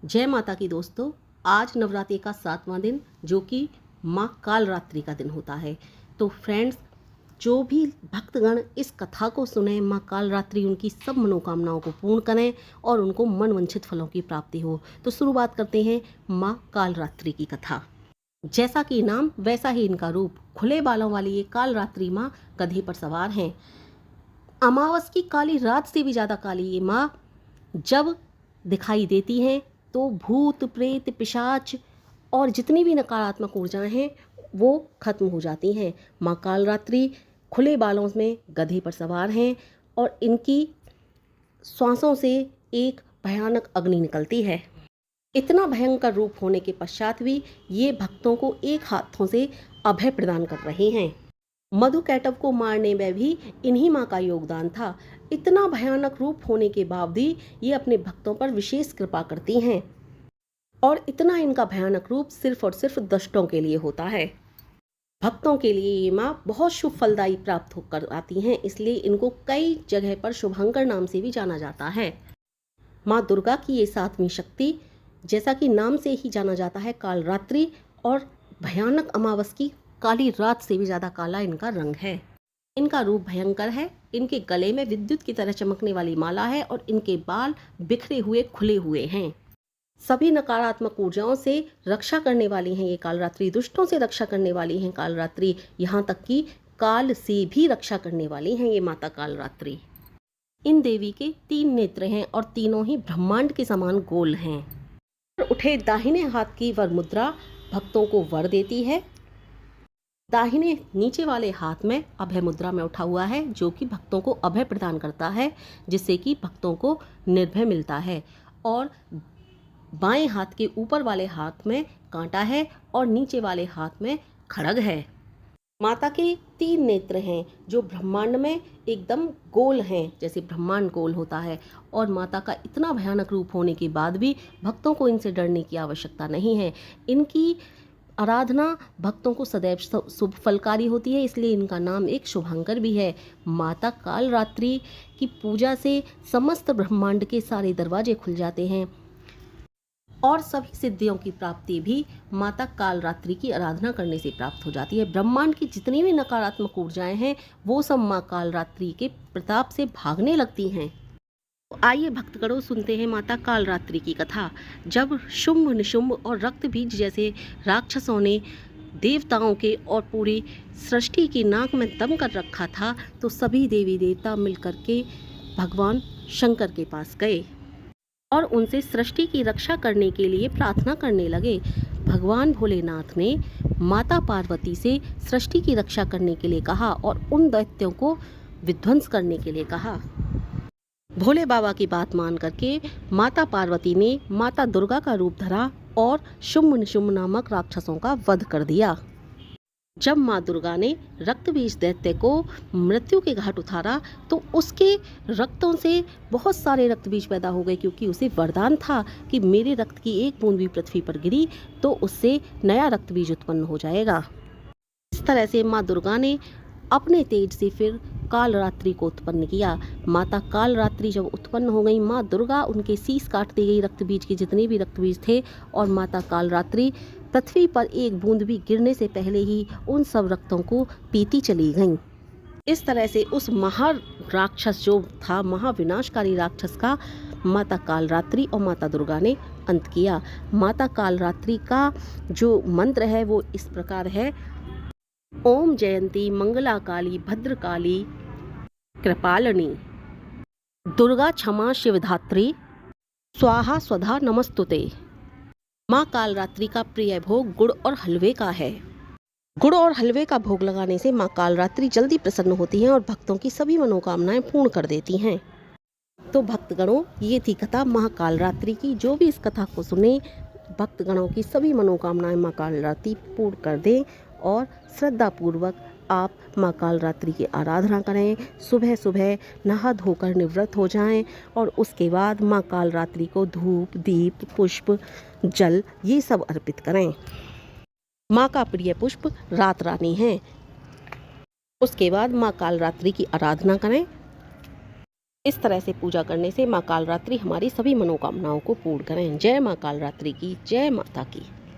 जय माता की दोस्तों। आज नवरात्रि का 7वां दिन जो कि माँ कालरात्रि का दिन होता है। तो फ्रेंड्स, जो भी भक्तगण इस कथा को सुने, माँ कालरात्रि उनकी सब मनोकामनाओं को पूर्ण करें और उनको मनवांछित फलों की प्राप्ति हो। तो शुरुआत करते हैं माँ कालरात्रि की कथा। जैसा कि नाम वैसा ही इनका रूप, खुले बालों वाली ये कालरात्रि माँ गधे पर सवार हैं। अमावस की काली रात से भी ज़्यादा काली ये माँ जब दिखाई देती हैं तो भूत प्रेत पिशाच और जितनी भी नकारात्मक ऊर्जाएं हैं वो खत्म हो जाती हैं। माँ कालरात्रि खुले बालों में गधे पर सवार हैं और इनकी श्वासों से एक भयानक अग्नि निकलती है। इतना भयंकर रूप होने के पश्चात भी ये भक्तों को एक हाथों से अभय प्रदान कर रहे हैं। मधुकैटभ को मारने में भी इन्हीं माँ का योगदान था। इतना भयानक रूप होने के बावजूद ये अपने भक्तों पर विशेष कृपा करती हैं और इतना इनका भयानक रूप सिर्फ और सिर्फ दुष्टों के लिए होता है। भक्तों के लिए ये माँ बहुत शुभ फलदायी प्राप्त होकर आती हैं, इसलिए इनको कई जगह पर शुभंकर नाम से भी जाना जाता है। माँ दुर्गा की ये 7वीं शक्ति, जैसा कि नाम से ही जाना जाता है, कालरात्रि और भयानक अमावस की काली रात से भी ज़्यादा काला इनका रंग है। इनका रूप भयंकर है। इनके गले में विद्युत की तरह चमकने वाली माला है और इनके बाल बिखरे हुए खुले हुए हैं। सभी नकारात्मक ऊर्जाओं से रक्षा करने वाली हैं ये कालरात्रि, दुष्टों से रक्षा करने वाली हैं कालरात्रि, यहाँ तक कि काल से भी रक्षा करने वाली हैं ये माता कालरात्रि। इन देवी के 3 नेत्र हैं और तीनों ही ब्रह्मांड के समान गोल हैं। उठे दाहिने हाथ की वर मुद्रा भक्तों को वर देती है। दाहिने नीचे वाले हाथ में अभय मुद्रा में उठा हुआ है, जो कि भक्तों को अभय प्रदान करता है, जिससे कि भक्तों को निर्भय मिलता है। और बाएं हाथ के ऊपर वाले हाथ में कांटा है और नीचे वाले हाथ में खड्ग है। माता के 3 नेत्र हैं जो ब्रह्मांड में एकदम गोल हैं, जैसे ब्रह्मांड गोल होता है। और माता का इतना भयानक रूप होने के बाद भी भक्तों को इनसे डरने की आवश्यकता नहीं है। इनकी आराधना भक्तों को सदैव शुभ फलकारी होती है, इसलिए इनका नाम एक शुभंकर भी है। माता कालरात्रि की पूजा से समस्त ब्रह्मांड के सारे दरवाजे खुल जाते हैं और सभी सिद्धियों की प्राप्ति भी माता कालरात्रि की आराधना करने से प्राप्त हो जाती है। ब्रह्मांड की जितनी भी नकारात्मक ऊर्जाएं हैं वो सब माँ कालरात्रि के प्रताप से भागने लगती हैं। तो आइए भक्तगणों सुनते हैं माता कालरात्रि की कथा। जब शुंभ निशुंभ और रक्तबीज जैसे राक्षसों ने देवताओं के और पूरी सृष्टि की नाक में दम कर रखा था, तो सभी देवी देवता मिलकर के भगवान शंकर के पास गए और उनसे सृष्टि की रक्षा करने के लिए प्रार्थना करने लगे। भगवान भोलेनाथ ने माता पार्वती से सृष्टि की रक्षा करने के लिए कहा और उन दैत्यों को विध्वंस करने के लिए कहा। भोले बाबा की बात मान करके माता पार्वती ने माता दुर्गा का रूप धरा और शुंभ निशुंभ नामक राक्षसों का वध कर दिया। जब माँ दुर्गा ने रक्तबीज दैत्य को मृत्यु के घाट उतारा तो उसके रक्तों से बहुत सारे रक्तबीज पैदा हो गए, क्योंकि उसे वरदान था कि मेरे रक्त की एक बूंद भी पृथ्वी पर गिरी तो उससे नया रक्तबीज उत्पन्न हो जाएगा। इस तरह से माँ दुर्गा ने अपने तेज से फिर कालरात्रि को उत्पन्न किया। माता कालरात्रि जब उत्पन्न हो गई, माँ दुर्गा उनके शीश काट दी गई, रक्तबीज के जितने भी रक्तबीज थे, और माता कालरात्रि पृथ्वी पर एक बूंद भी गिरने से पहले ही उन सब रक्तों को पीती चली गईं। इस तरह से उस महा राक्षस जो था, महाविनाशकारी राक्षस का माता कालरात्रि और माता दुर्गा ने अंत किया। माता कालरात्रि का जो मंत्र है वो इस प्रकार है: ओम जयंती मंगला काली भद्रकाली कृपालिनी दुर्गा क्षमा शिवधात्री स्वाहा स्वधा नमस्तुते। माँ कालरात्रि का प्रिय भोग गुड़ और हलवे का है। गुड़ और हलवे का भोग लगाने से माँ कालरात्रि जल्दी प्रसन्न होती हैं और भक्तों की सभी मनोकामनाएं पूर्ण कर देती हैं। तो भक्तगणों, ये थी कथा माँ कालरात्रि की। जो भी इस कथा को सुने, भक्तगणों की सभी मनोकामनाएं माँ कालरात्रि पूर्ण कर दें और श्रद्धापूर्वक आप माँ कालरात्रि की आराधना करें। सुबह सुबह नहा धोकर निवृत्त हो जाएं और उसके बाद माँ कालरात्रि को धूप दीप पुष्प जल ये सब अर्पित करें। माँ का प्रिय पुष्प रात रानी है। उसके बाद माँ कालरात्रि की आराधना करें इस तरह से पूजा करने से माँ कालरात्रि हमारी सभी मनोकामनाओं को पूर्ण करें। जय माँ कालरात्रि की, जय माता की।